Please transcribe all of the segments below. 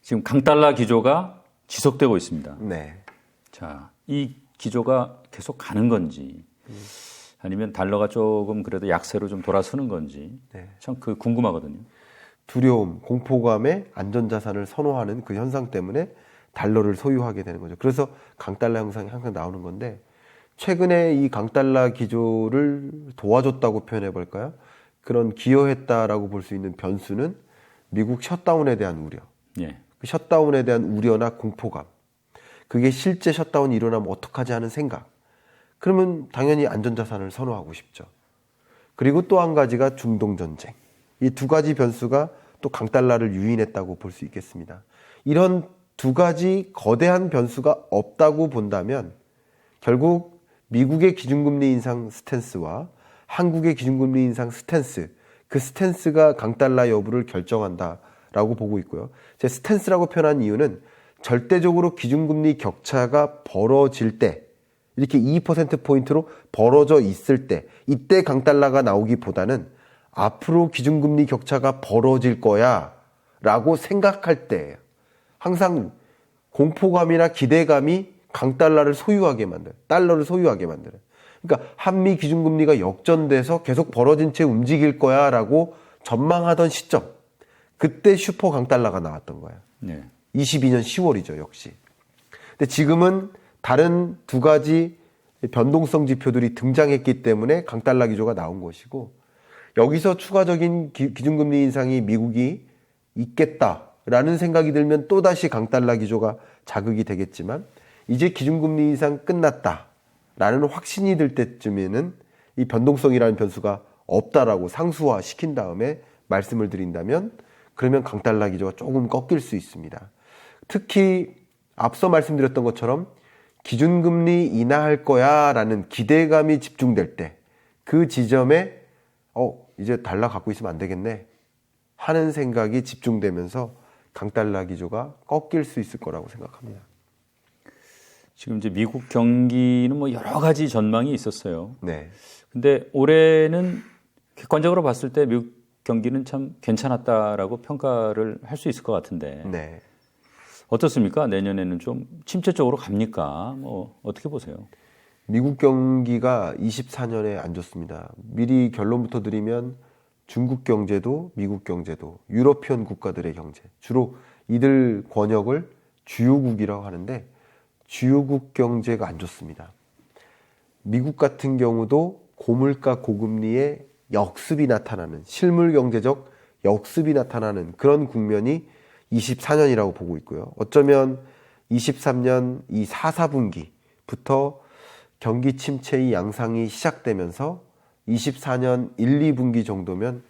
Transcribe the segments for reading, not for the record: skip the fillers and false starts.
지금 강달러 기조가 지속되고 있습니다. 네. 자, 이 기조가 계속 가는 건지 아니면 달러가 조금 그래도 약세로 좀 돌아서는 건지 네. 참 그 궁금하거든요. 두려움, 공포감에 안전자산을 선호하는 그 현상 때문에 달러를 소유하게 되는 거죠. 그래서 강달러 현상이 항상 나오는 건데 최근에 이 강달러 기조를 도와줬다고 표현해 볼까요? 그런 기여했다라고 볼 수 있는 변수는 미국 셧다운에 대한 우려. 예. 그 셧다운에 대한 우려나 공포감. 그게 실제 셧다운이 일어나면 어떡하지 하는 생각. 그러면 당연히 안전자산을 선호하고 싶죠. 그리고 또 한 가지가 중동전쟁. 이 두 가지 변수가 또 강달러를 유인했다고 볼 수 있겠습니다. 이런 두 가지 거대한 변수가 없다고 본다면 결국 미국의 기준금리 인상 스탠스와 한국의 기준금리 인상 스탠스, 그 스탠스가 강달러 여부를 결정한다라고 보고 있고요. 제 스탠스라고 표현한 이유는 절대적으로 기준금리 격차가 벌어질 때 이렇게 2%포인트로 벌어져 있을 때 이때 강달러가 나오기보다는 앞으로 기준금리 격차가 벌어질 거야 라고 생각할 때예요. 항상 공포감이나 기대감이 강달러를 소유하게 만들어요. 달러를 소유하게 만들어요. 그러니까 한미 기준금리가 역전돼서 계속 벌어진 채 움직일 거야 라고 전망하던 시점, 그때 슈퍼 강달러가 나왔던 거예요. 네. 22년 10월이죠, 역시. 근데 지금은 다른 두 가지 변동성 지표들이 등장했기 때문에 강달러 기조가 나온 것이고, 여기서 추가적인 기준금리 인상이 미국이 있겠다라는 생각이 들면 또다시 강달러 기조가 자극이 되겠지만, 이제 기준금리 인상 끝났다라는 확신이 들 때쯤에는 이 변동성이라는 변수가 없다라고 상수화 시킨 다음에 말씀을 드린다면, 그러면 강달러 기조가 조금 꺾일 수 있습니다. 특히 앞서 말씀드렸던 것처럼 기준금리 인하할 거야 라는 기대감이 집중될 때 그 지점에 이제 달러 갖고 있으면 안 되겠네 하는 생각이 집중되면서 강달러 기조가 꺾일 수 있을 거라고 생각합니다. 지금 이제 미국 경기는 뭐 여러 가지 전망이 있었어요. 네. 근데 올해는 객관적으로 봤을 때 미국 경기는 참 괜찮았다라고 평가를 할 수 있을 것 같은데. 네. 어떻습니까? 내년에는 좀 침체 쪽으로 갑니까? 뭐 어떻게 보세요? 미국 경기가 24년에 안 좋습니다. 미리 결론부터 드리면 중국 경제도 미국 경제도 유러피언 국가들의 경제, 주로 이들 권역을 주요국이라고 하는데 주요국 경제가 안 좋습니다. 미국 같은 경우도 고물가 고금리의 역습이 나타나는, 실물 경제적 역습이 나타나는 그런 국면이 24년이라고 보고 있고요. 어쩌면 23년 이 4, 4분기부터 경기 침체의 양상이 시작되면서 24년 1, 2분기 정도면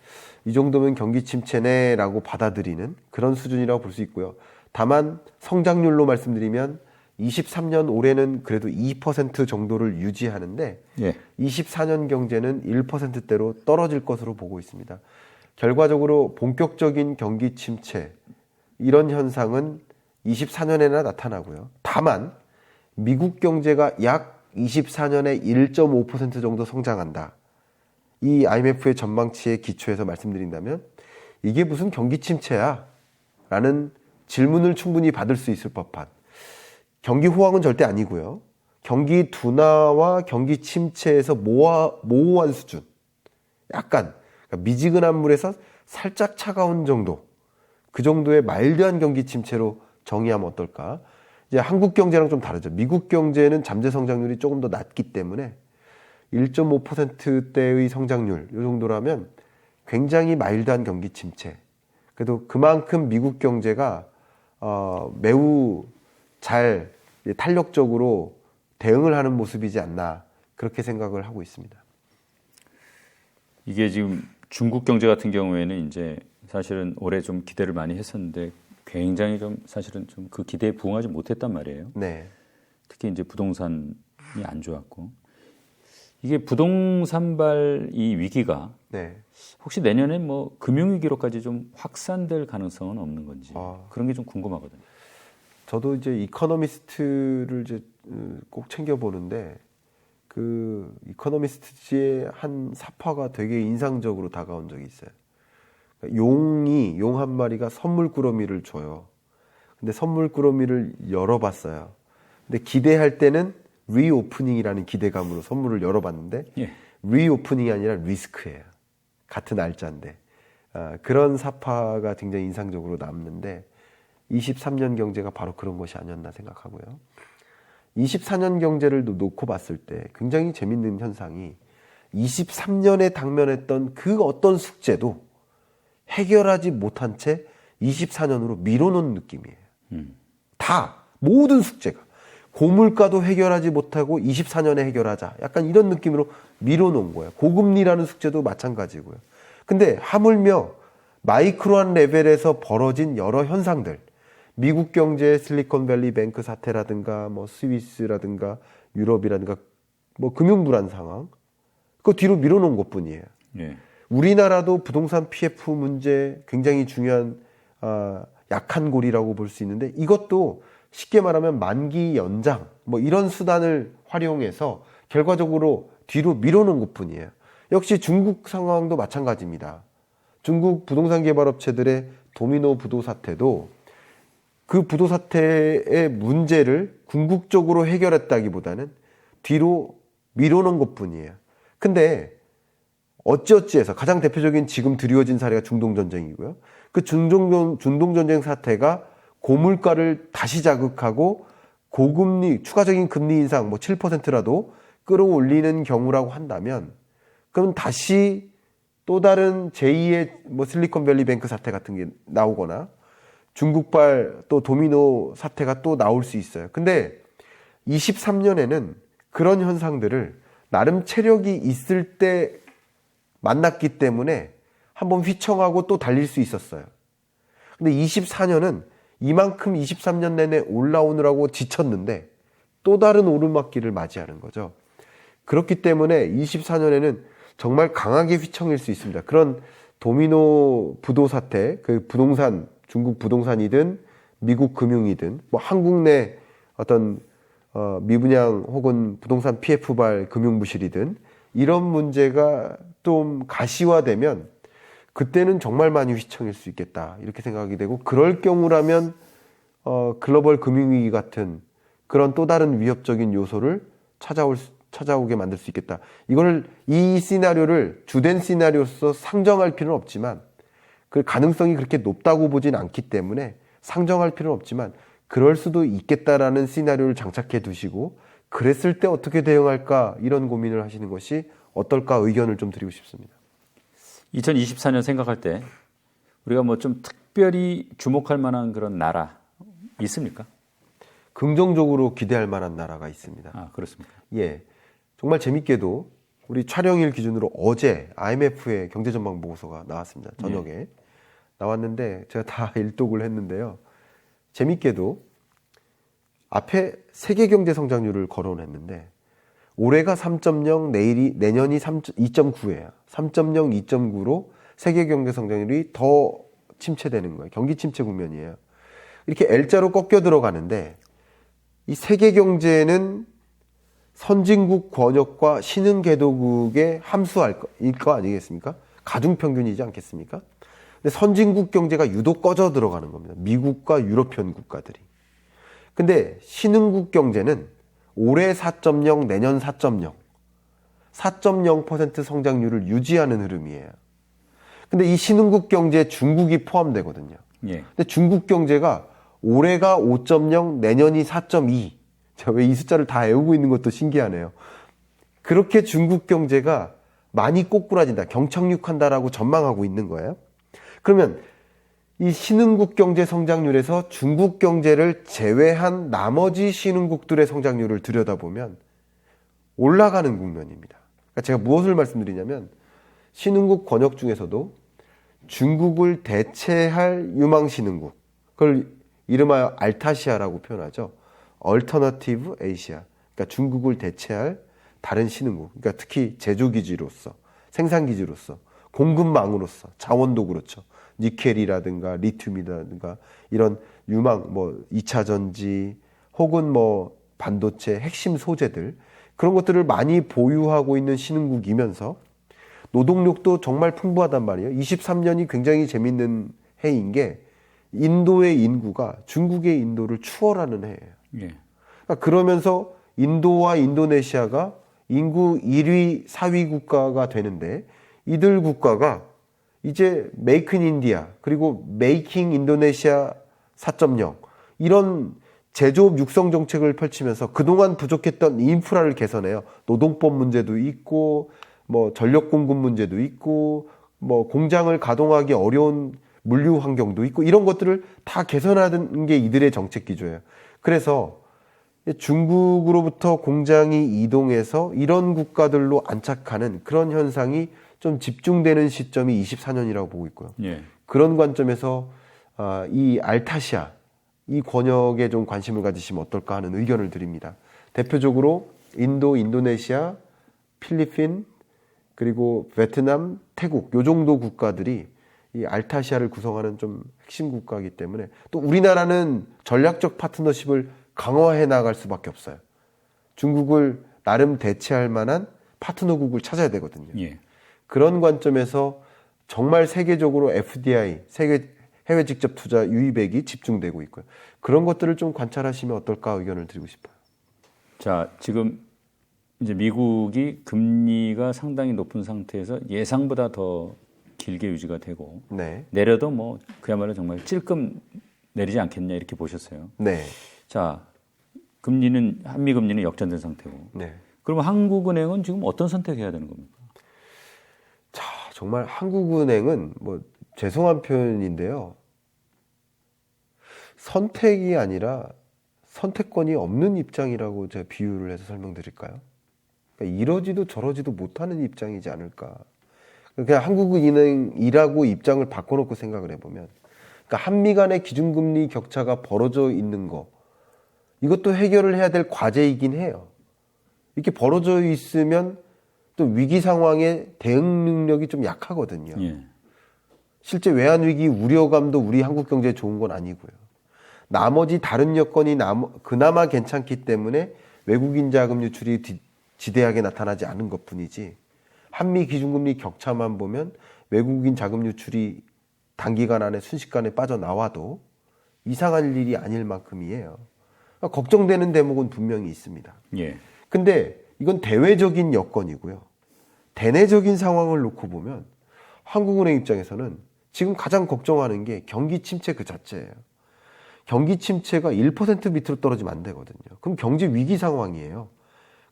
이 정도면 경기 침체네 라고 받아들이는 그런 수준이라고 볼 수 있고요. 다만 성장률로 말씀드리면 23년 올해는 그래도 2% 정도를 유지하는데 24년 경제는 1%대로 떨어질 것으로 보고 있습니다. 결과적으로 본격적인 경기 침체 이런 현상은 24년에나 나타나고요. 다만 미국 경제가 약 24년에 1.5% 정도 성장한다. 이 IMF의 전망치에 기초해서 말씀드린다면 이게 무슨 경기 침체야? 라는 질문을 충분히 받을 수 있을 법한, 경기 호황은 절대 아니고요. 경기 둔화와 경기 침체에서 모호한 수준, 약간 그러니까 미지근한 물에서 살짝 차가운 정도, 그 정도의 마일드한 경기 침체로 정의하면 어떨까? 이제 한국 경제랑 좀 다르죠. 미국 경제는 잠재 성장률이 조금 더 낮기 때문에 1.5%대의 성장률 이 정도라면 굉장히 마일드한 경기 침체. 그래도 그만큼 미국 경제가 매우 잘 탄력적으로 대응을 하는 모습이지 않나 그렇게 생각을 하고 있습니다. 이게 지금 중국 경제 같은 경우에는 이제 사실은 올해 좀 기대를 많이 했었는데 굉장히 좀 사실은 좀 그 기대에 부응하지 못했단 말이에요. 네. 특히 이제 부동산이 안 좋았고, 이게 부동산발 이 위기가 네. 혹시 내년에 뭐 금융위기로까지 좀 확산될 가능성은 없는 건지 그런 게 좀 궁금하거든요. 저도 이제 이코노미스트를 이제 꼭 챙겨보는데 그 이코노미스트의 한 사파가 되게 인상적으로 다가온 적이 있어요. 용 한 마리가 선물 꾸러미를 줘요. 근데 선물 꾸러미를 열어봤어요. 근데 기대할 때는 리오프닝이라는 기대감으로 선물을 열어봤는데 예. 리오프닝이 아니라 리스크예요. 같은 알짜인데. 그런 사파가 굉장히 인상적으로 남는데 23년 경제가 바로 그런 것이 아니었나 생각하고요. 24년 경제를 놓고 봤을 때 굉장히 재밌는 현상이 23년에 당면했던 그 어떤 숙제도 해결하지 못한 채 24년으로 밀어놓은 느낌이에요. 다 모든 숙제가 고물가도 해결하지 못하고 24년에 해결하자 약간 이런 느낌으로 밀어놓은 거예요. 고금리라는 숙제도 마찬가지고요. 근데 하물며 마이크로한 레벨에서 벌어진 여러 현상들, 미국 경제의 실리콘밸리 뱅크 사태라든가 뭐 스위스라든가 유럽이라든가 뭐 금융 불안 상황, 그거 뒤로 밀어놓은 것뿐이에요. 예. 우리나라도 부동산 PF 문제 굉장히 중요한 약한 고리라고 볼 수 있는데 이것도 쉽게 말하면 만기 연장 뭐 이런 수단을 활용해서 결과적으로 뒤로 밀어놓은 것뿐이에요. 역시 중국 상황도 마찬가지입니다. 중국 부동산 개발업체들의 도미노 부도 사태도 그 부도 사태의 문제를 궁극적으로 해결했다기보다는 뒤로 밀어놓은 것뿐이에요. 근데 어찌어찌해서 가장 대표적인 지금 드리워진 사례가 중동전쟁이고요. 그 중동전쟁 사태가 고물가를 다시 자극하고 고금리, 추가적인 금리 인상 뭐 7%라도 끌어올리는 경우라고 한다면 그럼 다시 또 다른 제2의 뭐 실리콘밸리 뱅크 사태 같은 게 나오거나 중국발 또 도미노 사태가 또 나올 수 있어요. 근데 23년에는 그런 현상들을 나름 체력이 있을 때 만났기 때문에 한번 휘청하고 또 달릴 수 있었어요. 근데 24년은 이만큼 23년 내내 올라오느라고 지쳤는데 또 다른 오르막길을 맞이하는 거죠. 그렇기 때문에 24년에는 정말 강하게 휘청일 수 있습니다. 그런 도미노 부도 사태, 그 부동산, 중국 부동산이든 미국 금융이든 뭐 한국 내 어떤 미분양 혹은 부동산 PF발 금융부실이든 이런 문제가 좀 가시화되면 그때는 정말 많이 휘청일 수 있겠다 이렇게 생각이 되고 그럴 경우라면 글로벌 금융위기 같은 그런 또 다른 위협적인 요소를 찾아오게 만들 수 있겠다. 이 시나리오를 주된 시나리오로서 상정할 필요는 없지만 그 가능성이 그렇게 높다고 보진 않기 때문에 상정할 필요는 없지만 그럴 수도 있겠다라는 시나리오를 장착해 두시고 그랬을 때 어떻게 대응할까 이런 고민을 하시는 것이 어떨까 의견을 좀 드리고 싶습니다. 2024년 생각할 때 우리가 뭐 좀 특별히 주목할 만한 그런 나라 있습니까? 긍정적으로 기대할 만한 나라가 있습니다. 아, 그렇습니까? 예. 정말 재밌게도 우리 촬영일 기준으로 어제 IMF의 경제전망 보고서가 나왔습니다. 저녁에. 예. 나왔는데 제가 다 일독을 했는데요. 재밌게도 앞에 세계 경제 성장률을 거론했는데 올해가 3.0, 내년이 2.9예요. 3.0, 2.9로 세계 경제 성장률이 더 침체되는 거예요. 경기 침체 국면이에요. 이렇게 L자로 꺾여 들어가는데 이 세계 경제는 선진국 권역과 신흥 개도국의 함수일 거 아니겠습니까? 가중평균이지 않겠습니까? 근데 선진국 경제가 유독 꺼져 들어가는 겁니다. 미국과 유럽현 국가들이. 근데 신흥국 경제는 올해 4.0, 내년 4.0, 4.0% 성장률을 유지하는 흐름이에요. 근데 이 신흥국 경제에 중국이 포함되거든요. 예. 근데 중국 경제가 올해가 5.0, 내년이 4.2. 제가 왜 이 숫자를 다 외우고 있는 것도 신기하네요. 그렇게 중국 경제가 많이 꼬꾸라진다, 경착륙한다라고 전망하고 있는 거예요. 그러면 이 신흥국 경제 성장률에서 중국 경제를 제외한 나머지 신흥국들의 성장률을 들여다보면 올라가는 국면입니다. 그러니까 제가 무엇을 말씀드리냐면 신흥국 권역 중에서도 중국을 대체할 유망 신흥국, 그걸 이름하여 알타시아라고 표현하죠. 얼터너티브 에이시아. 그러니까 중국을 대체할 다른 신흥국. 그러니까 특히 제조기지로서, 생산기지로서, 공급망으로서, 자원도 그렇죠. 니켈이라든가 리튬이라든가 이런 유망, 뭐 2차 전지 혹은 뭐 반도체 핵심 소재들 그런 것들을 많이 보유하고 있는 신흥국이면서 노동력도 정말 풍부하단 말이에요. 23년이 굉장히 재밌는 해인 게 인도의 인구가 중국의 인도를 추월하는 해예요. 예. 그러니까 그러면서 인도와 인도네시아가 인구 1위, 4위 국가가 되는데 이들 국가가 이제 메이크 인 인디아 그리고 메이킹 인도네시아 4.0 이런 제조업 육성 정책을 펼치면서 그동안 부족했던 인프라를 개선해요. 노동법 문제도 있고 뭐 전력 공급 문제도 있고 뭐 공장을 가동하기 어려운 물류 환경도 있고 이런 것들을 다 개선하는 게 이들의 정책 기조예요. 그래서 중국으로부터 공장이 이동해서 이런 국가들로 안착하는 그런 현상이 좀 집중되는 시점이 24년이라고 보고 있고요. 예. 그런 관점에서 이 알타시아, 이 권역에 좀 관심을 가지시면 어떨까 하는 의견을 드립니다. 대표적으로 인도, 인도네시아, 필리핀, 그리고 베트남, 태국 요 정도 국가들이 이 알타시아를 구성하는 좀 핵심 국가이기 때문에 또 우리나라는 전략적 파트너십을 강화해 나갈 수밖에 없어요. 중국을 나름 대체할 만한 파트너국을 찾아야 되거든요. 예. 그런 관점에서 정말 세계적으로 FDI, 세계 해외 직접 투자 유입액이 집중되고 있고요. 그런 것들을 좀 관찰하시면 어떨까 의견을 드리고 싶어요. 자, 지금 이제 미국이 금리가 상당히 높은 상태에서 예상보다 더 길게 유지가 되고 네. 내려도 뭐 그야말로 정말 찔끔 내리지 않겠냐 이렇게 보셨어요. 네. 자, 한미 금리는 역전된 상태고. 네. 그러면 한국은행은 지금 어떤 선택해야 되는 겁니까? 자, 정말 한국은행은 뭐 죄송한 표현인데요. 선택이 아니라 선택권이 없는 입장이라고 제가 비유를 해서 설명드릴까요? 그러니까 이러지도 저러지도 못하는 입장이지 않을까. 그냥 한국은행이라고 입장을 바꿔놓고 생각을 해보면, 그러니까 한미 간의 기준금리 격차가 벌어져 있는 거, 이것도 해결을 해야 될 과제이긴 해요. 이렇게 벌어져 있으면 또 위기 상황에 대응 능력이 좀 약하거든요. 예. 실제 외환위기 우려감도 우리 한국 경제에 좋은 건 아니고요. 나머지 다른 여건이 그나마 괜찮기 때문에 외국인 자금 유출이 지대하게 나타나지 않은 것뿐이지, 한미 기준금리 격차만 보면 외국인 자금 유출이 단기간 안에 순식간에 빠져나와도 이상할 일이 아닐 만큼이에요. 그러니까 걱정되는 대목은 분명히 있습니다. 예. 근데 이건 대외적인 여건이고요. 대내적인 상황을 놓고 보면 한국은행 입장에서는 지금 가장 걱정하는 게 경기 침체 그 자체예요. 경기 침체가 1% 밑으로 떨어지면 안 되거든요. 그럼 경제 위기 상황이에요.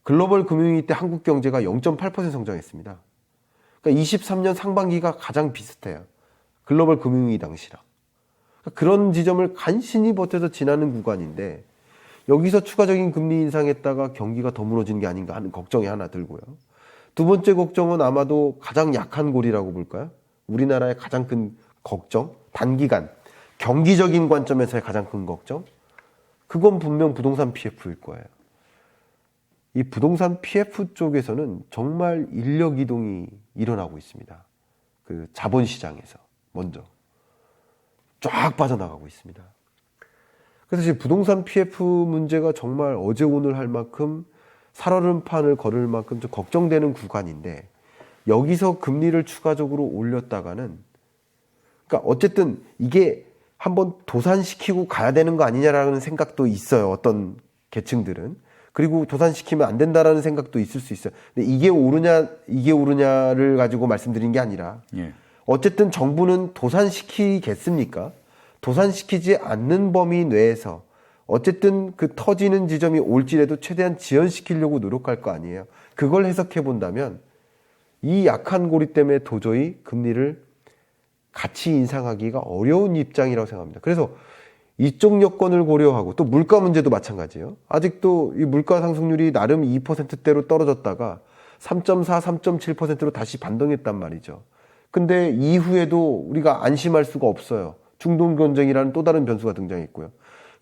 글로벌 금융위기 때 한국 경제가 0.8% 성장했습니다. 그러니까 23년 상반기가 가장 비슷해요. 글로벌 금융위기 당시랑. 그러니까 그런 지점을 간신히 버텨서 지나는 구간인데 여기서 추가적인 금리 인상했다가 경기가 더 무너지는 게 아닌가 하는 걱정이 하나 들고요. 두 번째 걱정은 아마도 가장 약한 골이라고 볼까요? 우리나라의 가장 큰 걱정, 단기간 경기적인 관점에서의 가장 큰 걱정, 그건 분명 부동산 PF일 거예요. 이 부동산 PF 쪽에서는 정말 인력 이동이 일어나고 있습니다. 그 자본시장에서 먼저 쫙 빠져나가고 있습니다. 그래서 지금 부동산 PF 문제가 정말 어제 오늘 할 만큼 살얼음판을 걸을 만큼 좀 걱정되는 구간인데, 여기서 금리를 추가적으로 올렸다가는, 그러니까 어쨌든 이게 한번 도산시키고 가야 되는 거 아니냐라는 생각도 있어요. 어떤 계층들은. 그리고 도산시키면 안 된다라는 생각도 있을 수 있어요. 근데 이게 옳으냐를 가지고 말씀드린 게 아니라, 예. 어쨌든 정부는 도산시키겠습니까? 도산시키지 않는 범위 내에서 어쨌든 그 터지는 지점이 올지라도 최대한 지연시키려고 노력할 거 아니에요. 그걸 해석해 본다면 이 약한 고리 때문에 도저히 금리를 같이 인상하기가 어려운 입장이라고 생각합니다. 그래서 이쪽 여건을 고려하고 또 물가 문제도 마찬가지예요. 아직도 이 물가 상승률이 나름 2%대로 떨어졌다가 3.4, 3.7%로 다시 반등했단 말이죠. 근데 이후에도 우리가 안심할 수가 없어요. 중동 전쟁이라는 또 다른 변수가 등장했고요.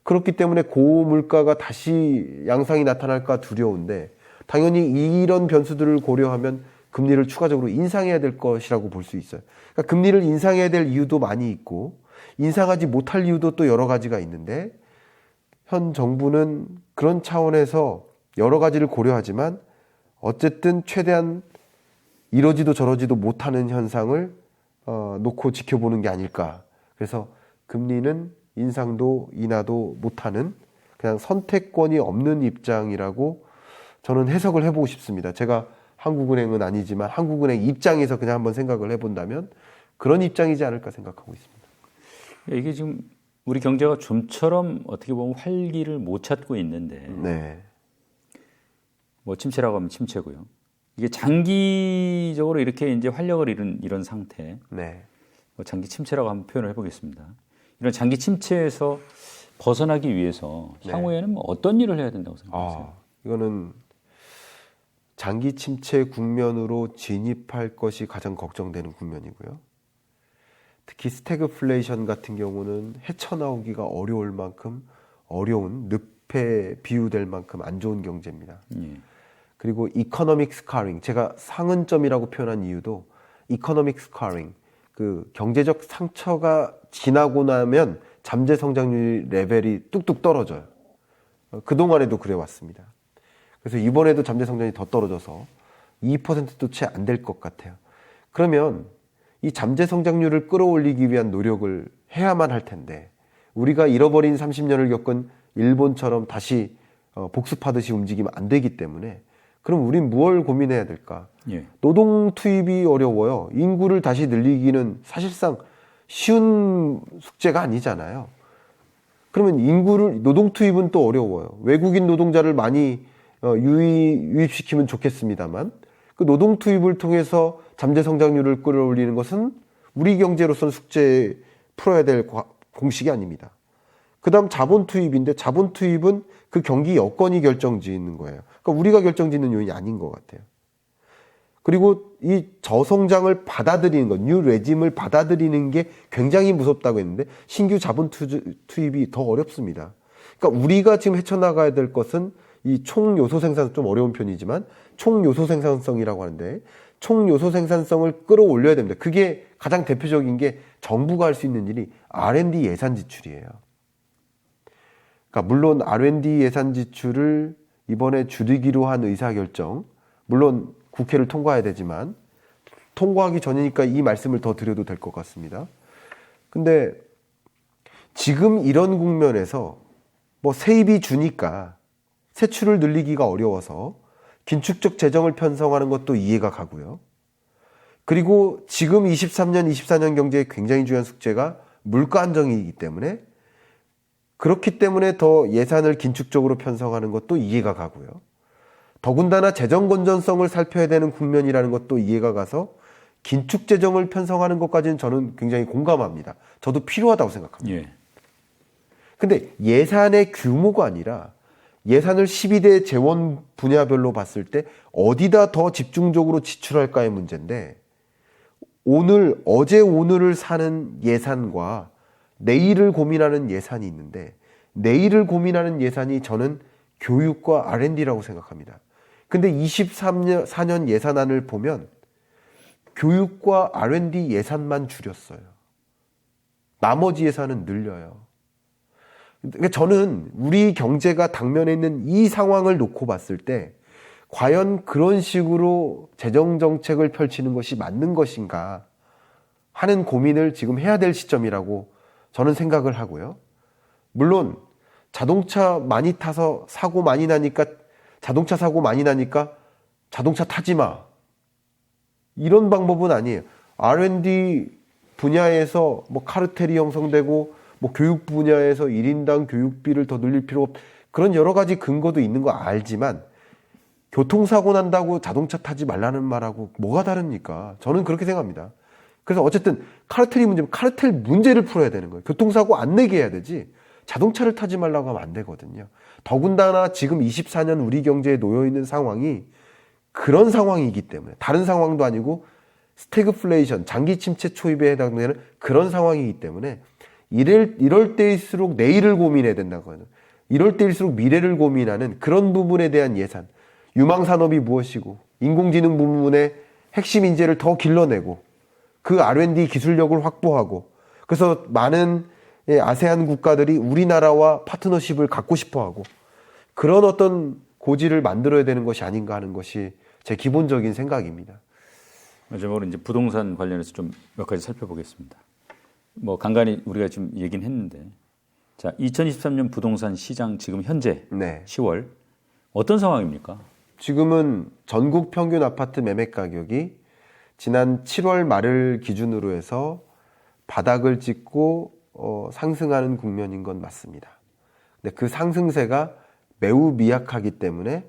그렇기 때문에 고물가가 다시 양상이 나타날까 두려운데, 당연히 이런 변수들을 고려하면 금리를 추가적으로 인상해야 될 것이라고 볼 수 있어요. 그러니까 금리를 인상해야 될 이유도 많이 있고 인상하지 못할 이유도 또 여러 가지가 있는데, 현 정부는 그런 차원에서 여러 가지를 고려하지만 어쨌든 최대한 이러지도 저러지도 못하는 현상을 놓고 지켜보는 게 아닐까. 그래서 금리는 인상도 인하도 못하는 그냥 선택권이 없는 입장이라고 저는 해석을 해보고 싶습니다. 제가 한국은행은 아니지만 한국은행 입장에서 그냥 한번 생각을 해본다면 그런 입장이지 않을까 생각하고 있습니다. 이게 지금 우리 경제가 좀처럼 어떻게 보면 활기를 못 찾고 있는데 네. 뭐 침체라고 하면 침체고요. 이게 장기적으로 이렇게 이제 활력을 잃은 이런 상태, 네. 뭐 장기 침체라고 한번 표현을 해보겠습니다. 이런 장기 침체에서 벗어나기 위해서 네. 향후에는 뭐 어떤 일을 해야 된다고 생각하세요? 이거는 장기 침체 국면으로 진입할 것이 가장 걱정되는 국면이고요. 특히 스태그플레이션 같은 경우는 헤쳐나오기가 어려울 만큼 어려운 늪에 비유될 만큼 안 좋은 경제입니다. 예. 그리고 이코노믹 스카링, 제가 상흔점이라고 표현한 이유도 이코노믹 스카링, 그 경제적 상처가 지나고 나면 잠재 성장률 레벨이 뚝뚝 떨어져요. 그동안에도 그래왔습니다. 그래서 이번에도 잠재 성장이 더 떨어져서 2%도 채 안 될 것 같아요. 그러면 이 잠재 성장률을 끌어올리기 위한 노력을 해야만 할 텐데 우리가 잃어버린 30년을 겪은 일본처럼 다시 복습하듯이 움직이면 안 되기 때문에 그럼 우린 무엇을 고민해야 될까? 예. 노동 투입이 어려워요. 인구를 다시 늘리기는 사실상 쉬운 숙제가 아니잖아요. 그러면 노동 투입은 또 어려워요. 외국인 노동자를 많이 유입시키면 좋겠습니다만 그 노동 투입을 통해서 잠재 성장률을 끌어올리는 것은 우리 경제로서는 숙제 풀어야 될 공식이 아닙니다. 그 다음 자본 투입인데 자본 투입은 그 경기 여건이 결정짓는 거예요. 그러니까 우리가 결정짓는 요인이 아닌 것 같아요. 그리고 이 저성장을 받아들이는 것, 뉴 레짐을 받아들이는 게 굉장히 무섭다고 했는데 신규 자본 투입이 더 어렵습니다. 그러니까 우리가 지금 헤쳐나가야 될 것은 이 총요소 생산, 좀 어려운 편이지만 총요소 생산성이라고 하는데 총요소 생산성을 끌어올려야 됩니다. 그게 가장 대표적인 게 정부가 할 수 있는 일이 R&D 예산 지출이에요. 그러니까 물론 R&D 예산 지출을 이번에 줄이기로 한 의사결정, 물론 국회를 통과해야 되지만 통과하기 전이니까 이 말씀을 더 드려도 될 것 같습니다. 근데 지금 이런 국면에서 뭐 세입이 주니까 세출을 늘리기가 어려워서 긴축적 재정을 편성하는 것도 이해가 가고요. 그리고 지금 23년, 24년 경제의 굉장히 중요한 숙제가 물가 안정이기 때문에 그렇기 때문에 더 예산을 긴축적으로 편성하는 것도 이해가 가고요. 더군다나 재정 건전성을 살펴야 되는 국면이라는 것도 이해가 가서 긴축 재정을 편성하는 것까지는 저는 굉장히 공감합니다. 저도 필요하다고 생각합니다. 예. 근데 예산의 규모가 아니라 예산을 12대 재원 분야별로 봤을 때 어디다 더 집중적으로 지출할까의 문제인데 어제 오늘을 사는 예산과 내일을 고민하는 예산이 있는데 내일을 고민하는 예산이 저는 교육과 R&D라고 생각합니다. 근데 24년 예산안을 보면 교육과 R&D 예산만 줄였어요. 나머지 예산은 늘려요. 그러니까 저는 우리 경제가 당면에 있는 이 상황을 놓고 봤을 때 과연 그런 식으로 재정정책을 펼치는 것이 맞는 것인가 하는 고민을 지금 해야 될 시점이라고 저는 생각을 하고요. 물론 자동차 많이 타서 사고 많이 나니까 자동차 사고 많이 나니까 자동차 타지 마. 이런 방법은 아니에요. R&D 분야에서 뭐 카르텔이 형성되고 뭐 교육 분야에서 1인당 교육비를 더 늘릴 필요 없 그런 여러 가지 근거도 있는 거 알지만 교통사고 난다고 자동차 타지 말라는 말하고 뭐가 다릅니까? 저는 그렇게 생각합니다. 그래서 어쨌든 카르텔이 문제면 카르텔 문제를 풀어야 되는 거예요. 교통사고 안 내게 해야 되지 자동차를 타지 말라고 하면 안 되거든요. 더군다나 지금 24년 우리 경제에 놓여있는 상황이 그런 상황이기 때문에 다른 상황도 아니고 스태그플레이션, 장기 침체 초입에 해당되는 그런 상황이기 때문에 이럴 때일수록 내일을 고민해야 된다고요. 이럴 때일수록 미래를 고민하는 그런 부분에 대한 예산, 유망산업이 무엇이고 인공지능 부분의 핵심 인재를 더 길러내고 그 R&D 기술력을 확보하고 그래서 많은 아세안 국가들이 우리나라와 파트너십을 갖고 싶어하고 그런 어떤 고지를 만들어야 되는 것이 아닌가 하는 것이 제 기본적인 생각입니다. 마지막으로 이제 부동산 관련해서 좀 몇 가지 살펴보겠습니다. 뭐 간간히 우리가 좀 얘기는 했는데 자, 2023년 부동산 시장 지금 현재 네. 10월 어떤 상황입니까? 지금은 전국 평균 아파트 매매 가격이 지난 7월 말을 기준으로 해서 바닥을 찍고 상승하는 국면인 건 맞습니다. 근데 그 상승세가 매우 미약하기 때문에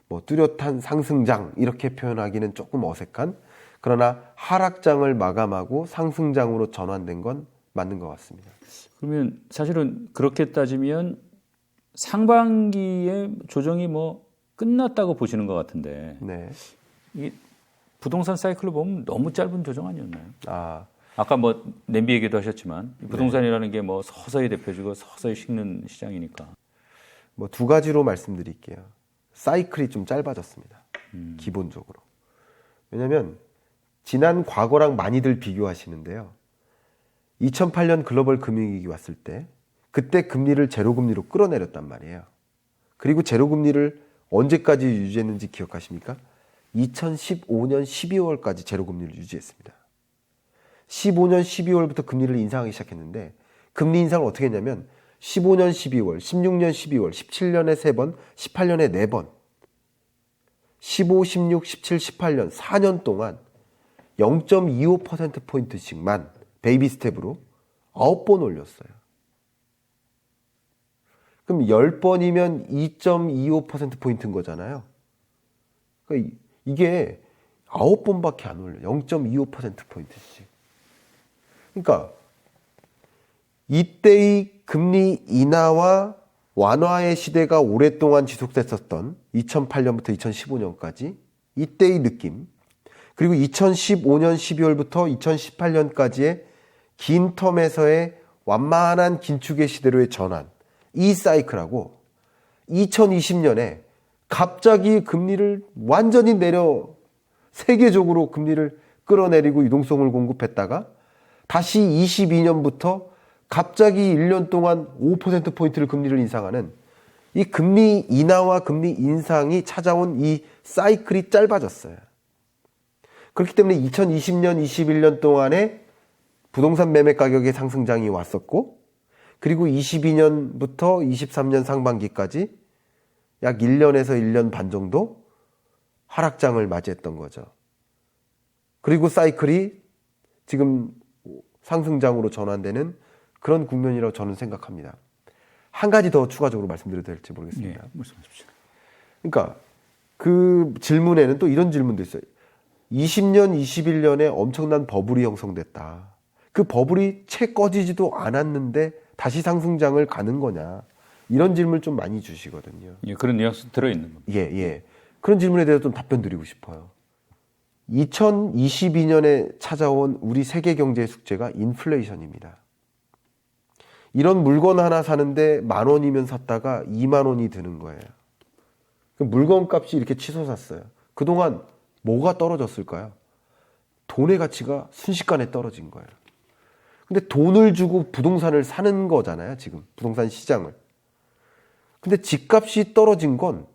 뭐 뚜렷한 상승장 이렇게 표현하기는 조금 어색한, 그러나 하락장을 마감하고 상승장으로 전환된 건 맞는 것 같습니다. 그러면 사실은 그렇게 따지면 상반기에 조정이 뭐 끝났다고 보시는 것 같은데 네. 이 부동산 사이클로 보면 너무 짧은 조정 아니었나요? 아, 아까 뭐 냄비 얘기도 하셨지만 부동산이라는 게 뭐 서서히 대표지고 서서히 식는 시장이니까. 뭐 두 가지로 말씀드릴게요. 사이클이 좀 짧아졌습니다. 기본적으로. 왜냐하면 지난 과거랑 많이들 비교하시는데요. 2008년 글로벌 금융위기 왔을 때 그때 금리를 제로금리로 끌어내렸단 말이에요. 그리고 제로금리를 언제까지 유지했는지 기억하십니까? 2015년 12월까지 제로금리를 유지했습니다. 15년 12월부터 금리를 인상하기 시작했는데 금리 인상을 어떻게 했냐면 15년 12월, 16년 12월, 17년에 3번, 18년에 4번, 15, 16, 17, 18년 4년 동안 0.25%포인트씩만 베이비 스텝으로 9번 올렸어요. 그럼 10번이면 2.25%포인트인 거잖아요. 그러니까 이게 9번밖에 안 올려요. 0.25%포인트씩. 그러니까 이때의 금리 인하와 완화의 시대가 오랫동안 지속됐었던 2008년부터 2015년까지 이때의 느낌, 그리고 2015년 12월부터 2018년까지의 긴 텀에서의 완만한 긴축의 시대로의 전환, 이 사이클하고 2020년에 갑자기 금리를 완전히 세계적으로 금리를 끌어내리고 유동성을 공급했다가 다시 22년부터 갑자기 1년 동안 5%포인트를 금리를 인상하는 이 금리 인하와 금리 인상이 찾아온 이 사이클이 짧아졌어요. 그렇기 때문에 2020년, 21년 동안에 부동산 매매 가격의 상승장이 왔었고, 그리고 22년부터 23년 상반기까지 약 1년에서 1년 반 정도 하락장을 맞이했던 거죠. 그리고 사이클이 지금 상승장으로 전환되는 그런 국면이라고 저는 생각합니다. 한 가지 더 추가적으로 말씀드려도 될지 모르겠습니다. 네, 말씀하십시오. 그러니까 그 질문에는 또 이런 질문도 있어요. 20년, 21년에 엄청난 버블이 형성됐다. 그 버블이 채 꺼지지도 않았는데 다시 상승장을 가는 거냐. 이런 질문을 좀 많이 주시거든요. 예, 그런 뉘앙스 들어있는 겁니다. 예. 그런 질문에 대해서 좀 답변 드리고 싶어요. 2022년에 찾아온 우리 세계 경제의 숙제가 인플레이션입니다. 이런 물건 하나 사는데 10,000원이면 샀다가 20,000원이 드는 거예요. 물건 값이 이렇게 치솟았어요. 그동안 뭐가 떨어졌을까요? 돈의 가치가 순식간에 떨어진 거예요. 근데 돈을 주고 부동산을 사는 거잖아요, 지금. 부동산 시장을. 근데 집값이 떨어진 건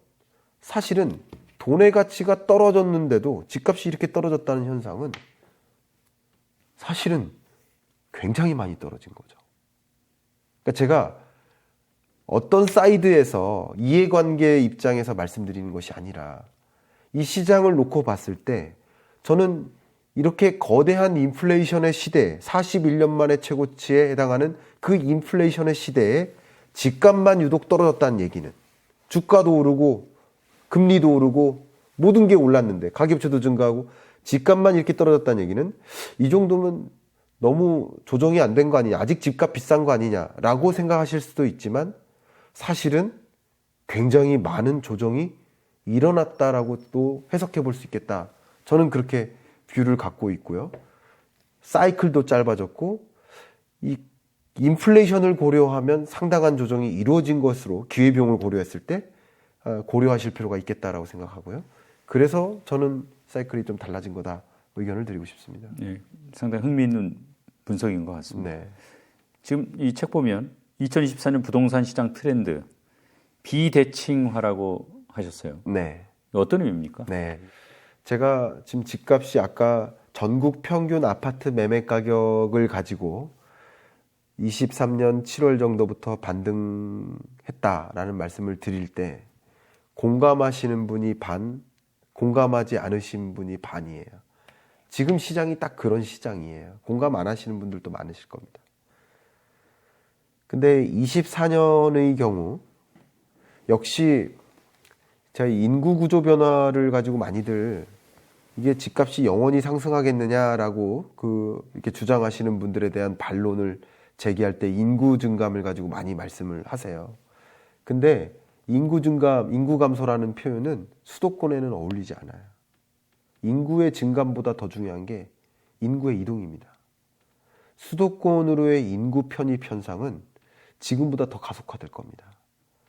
사실은 돈의 가치가 떨어졌는데도 집값이 이렇게 떨어졌다는 현상은 사실은 굉장히 많이 떨어진 거죠. 그러니까 제가 어떤 사이드에서 이해관계의 입장에서 말씀드리는 것이 아니라 이 시장을 놓고 봤을 때 저는 이렇게 거대한 인플레이션의 시대, 41년 만에 최고치에 해당하는 그 인플레이션의 시대에 집값만 유독 떨어졌다는 얘기는 주가도 오르고 금리도 오르고 모든 게 올랐는데 가계부채도 증가하고 집값만 이렇게 떨어졌다는 얘기는 이 정도면 너무 조정이 안 된 거 아니냐, 아직 집값 비싼 거 아니냐라고 생각하실 수도 있지만 사실은 굉장히 많은 조정이 일어났다라고 또 해석해 볼 수 있겠다. 저는 그렇게 뷰를 갖고 있고요. 사이클도 짧아졌고 이 인플레이션을 고려하면 상당한 조정이 이루어진 것으로 기회비용을 고려했을 때 고려하실 필요가 있겠다라고 생각하고요. 그래서 저는 사이클이 좀 달라진 거다 의견을 드리고 싶습니다. 네, 상당히 흥미있는 분석인 것 같습니다. 네. 지금 이 책 보면 2024년 부동산 시장 트렌드 비대칭화라고 하셨어요. 네. 어떤 의미입니까? 네. 제가 지금 집값이 아까 전국 평균 아파트 매매 가격을 가지고 23년 7월 정도부터 반등했다라는 말씀을 드릴 때 공감하시는 분이 반, 공감하지 않으신 분이 반이에요. 지금 시장이 딱 그런 시장이에요. 공감 안 하시는 분들도 많으실 겁니다. 근데 24년의 경우 역시 저희 인구 구조 변화를 가지고 많이들 이게 집값이 영원히 상승하겠느냐라고 이렇게 주장하시는 분들에 대한 반론을 제기할 때 인구 증감을 가지고 많이 말씀을 하세요. 근데 인구 증감, 인구 감소라는 표현은 수도권에는 어울리지 않아요. 인구의 증감보다 더 중요한 게 인구의 이동입니다. 수도권으로의 인구 편입 현상은 지금보다 더 가속화될 겁니다.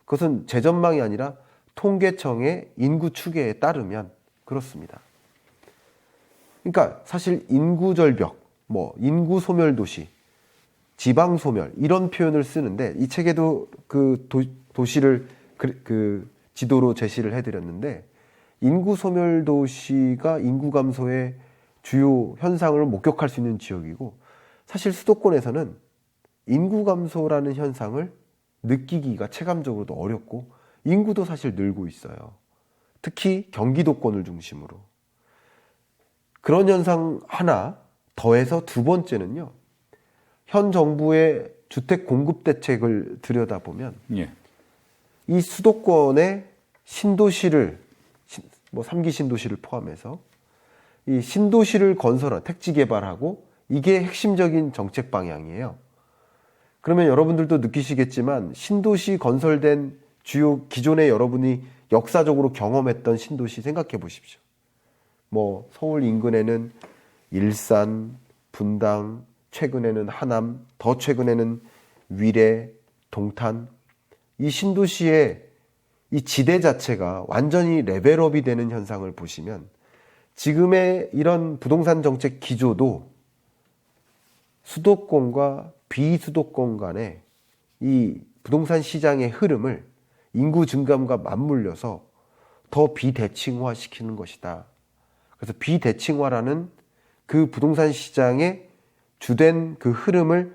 그것은 제 전망이 아니라 통계청의 인구 추계에 따르면 그렇습니다. 그러니까 사실 인구 절벽, 인구 소멸 도시, 지방 소멸 이런 표현을 쓰는데 이 책에도 그 도시를 지도로 제시를 해드렸는데 인구 소멸 도시가 인구 감소의 주요 현상을 목격할 수 있는 지역이고 사실 수도권에서는 인구 감소라는 현상을 느끼기가 체감적으로도 어렵고 인구도 사실 늘고 있어요. 특히 경기도권을 중심으로. 그런 현상 하나 더해서 두 번째는요. 현 정부의 주택 공급 대책을 들여다보면 예. 이 수도권의 신도시를 3기 신도시를 포함해서 이 신도시를 건설한 택지 개발하고 이게 핵심적인 정책 방향이에요. 그러면 여러분들도 느끼시겠지만 신도시 건설된 주요 기존에 여러분이 역사적으로 경험했던 신도시 생각해 보십시오. 서울 인근에는 일산, 분당, 최근에는 하남, 더 최근에는 위례, 동탄. 이 신도시의 이 지대 자체가 완전히 레벨업이 되는 현상을 보시면 지금의 이런 부동산 정책 기조도 수도권과 비수도권 간의 이 부동산 시장의 흐름을 인구 증감과 맞물려서 더 비대칭화 시키는 것이다. 그래서 비대칭화라는 그 부동산 시장의 주된 그 흐름을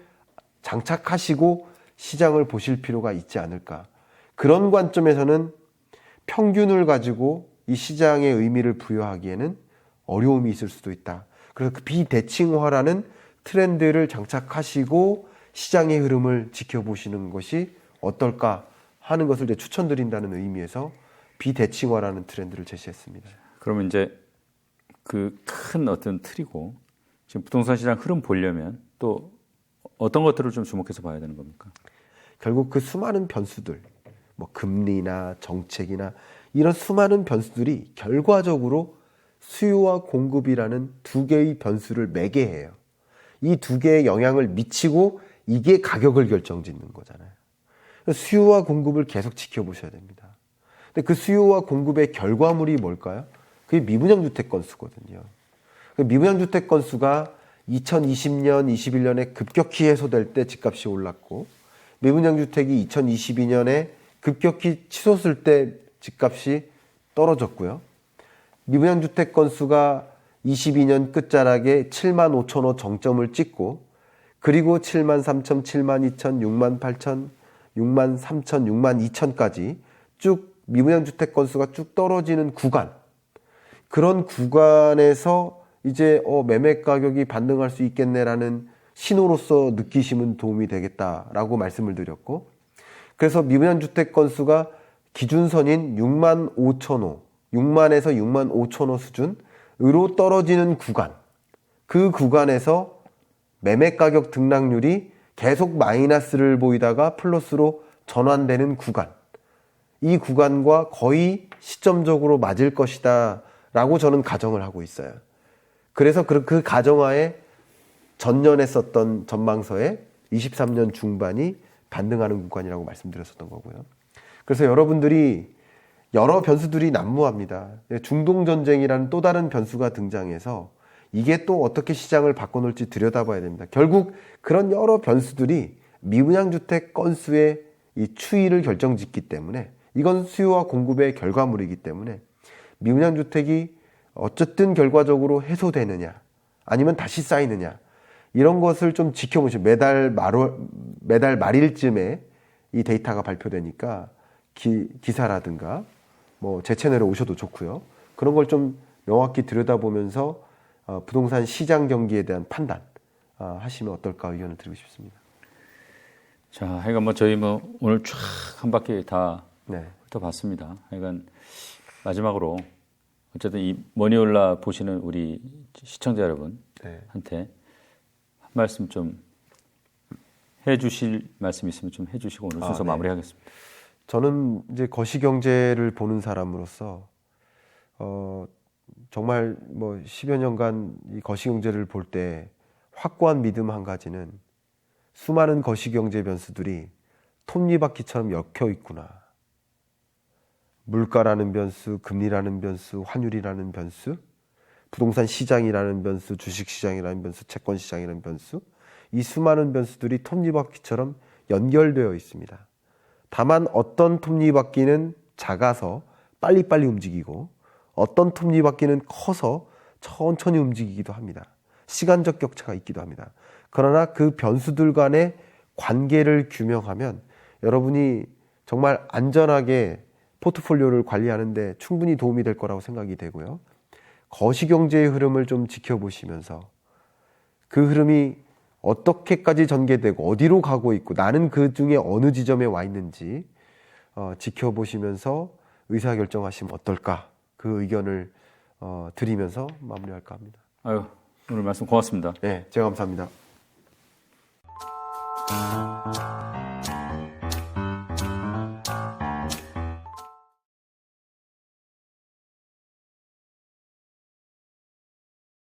장착하시고 시장을 보실 필요가 있지 않을까. 그런 관점에서는 평균을 가지고 이 시장의 의미를 부여하기에는 어려움이 있을 수도 있다. 그래서 그 비대칭화라는 트렌드를 장착하시고 시장의 흐름을 지켜보시는 것이 어떨까 하는 것을 이제 추천드린다는 의미에서 비대칭화라는 트렌드를 제시했습니다. 그러면 이제 그 큰 어떤 틀이고 지금 부동산 시장 흐름 보려면 또 어떤 것들을 좀 주목해서 봐야 되는 겁니까? 결국 그 수많은 변수들, 금리나 정책이나 이런 수많은 변수들이 결과적으로 수요와 공급이라는 두 개의 변수를 매개해요. 이 두 개의 영향을 미치고 이게 가격을 결정짓는 거잖아요. 수요와 공급을 계속 지켜보셔야 됩니다. 근데 그 수요와 공급의 결과물이 뭘까요? 그게 미분양 주택 건수거든요. 그 미분양 주택 건수가 2020년, 21년에 급격히 해소될 때 집값이 올랐고 미분양 주택이 2022년에 급격히 치솟을 때 집값이 떨어졌고요. 미분양 주택 건수가 22년 끝자락에 7만 5천 호 정점을 찍고 그리고 7만 3천, 7만 2천, 6만 8천, 6만 3천, 6만 2천까지 쭉 미분양 주택 건수가 쭉 떨어지는 구간, 그런 구간에서 이제 매매 가격이 반등할 수 있겠네라는 신호로서 느끼시면 도움이 되겠다라고 말씀을 드렸고, 그래서 미분양 주택 건수가 기준선인 6만 5천 호, 6만에서 6만 5천 호 수준으로 떨어지는 구간, 그 구간에서 매매 가격 등락률이 계속 마이너스를 보이다가 플러스로 전환되는 구간, 이 구간과 거의 시점적으로 맞을 것이다 라고 저는 가정을 하고 있어요. 그래서 그 가정하에 전년에 썼던 전망서에 23년 중반이 반등하는 구간이라고 말씀드렸었던 거고요. 그래서 여러분들이 여러 변수들이 난무합니다. 중동전쟁이라는 또 다른 변수가 등장해서 이게 또 어떻게 시장을 바꿔놓을지 들여다봐야 됩니다. 결국 그런 여러 변수들이 미분양주택 건수의 이 추이를 결정짓기 때문에, 이건 수요와 공급의 결과물이기 때문에 미분양주택이 어쨌든 결과적으로 해소되느냐 아니면 다시 쌓이느냐, 이런 것을 좀 지켜보시면 매달 말일쯤에 이 데이터가 발표되니까 기사라든가 뭐 제 채널에 오셔도 좋고요. 그런 걸 좀 명확히 들여다보면서 부동산 시장 경기에 대한 판단 하시면 어떨까 의견을 드리고 싶습니다. 자, 하여간 뭐 저희 뭐 오늘 쫙 한 바퀴 다 네. 훑어봤습니다. 하여간 마지막으로 어쨌든 이 머니올라 보시는 우리 시청자 여러분한테 한 말씀 좀 해주실 말씀 있으면 좀 해주시고 오늘 순서 네. 마무리하겠습니다. 저는 이제 거시경제를 보는 사람으로서 정말 뭐 10여 년간 이 거시경제를 볼 때 확고한 믿음 한 가지는 수많은 거시경제 변수들이 톱니바퀴처럼 엮여 있구나. 물가라는 변수, 금리라는 변수, 환율이라는 변수, 부동산 시장이라는 변수, 주식시장이라는 변수, 채권시장이라는 변수, 이 수많은 변수들이 톱니바퀴처럼 연결되어 있습니다. 다만 어떤 톱니바퀴는 작아서 빨리빨리 움직이고 어떤 톱니바퀴는 커서 천천히 움직이기도 합니다. 시간적 격차가 있기도 합니다. 그러나 그 변수들 간의 관계를 규명하면 여러분이 정말 안전하게 포트폴리오를 관리하는데 충분히 도움이 될 거라고 생각이 되고요. 거시경제의 흐름을 좀 지켜보시면서 그 흐름이 어떻게까지 전개되고 어디로 가고 있고 나는 그 중에 어느 지점에 와 있는지 지켜보시면서 의사결정하시면 어떨까 그 의견을 드리면서 마무리할까 합니다. 아유, 오늘 말씀 고맙습니다. 네, 제가 감사합니다.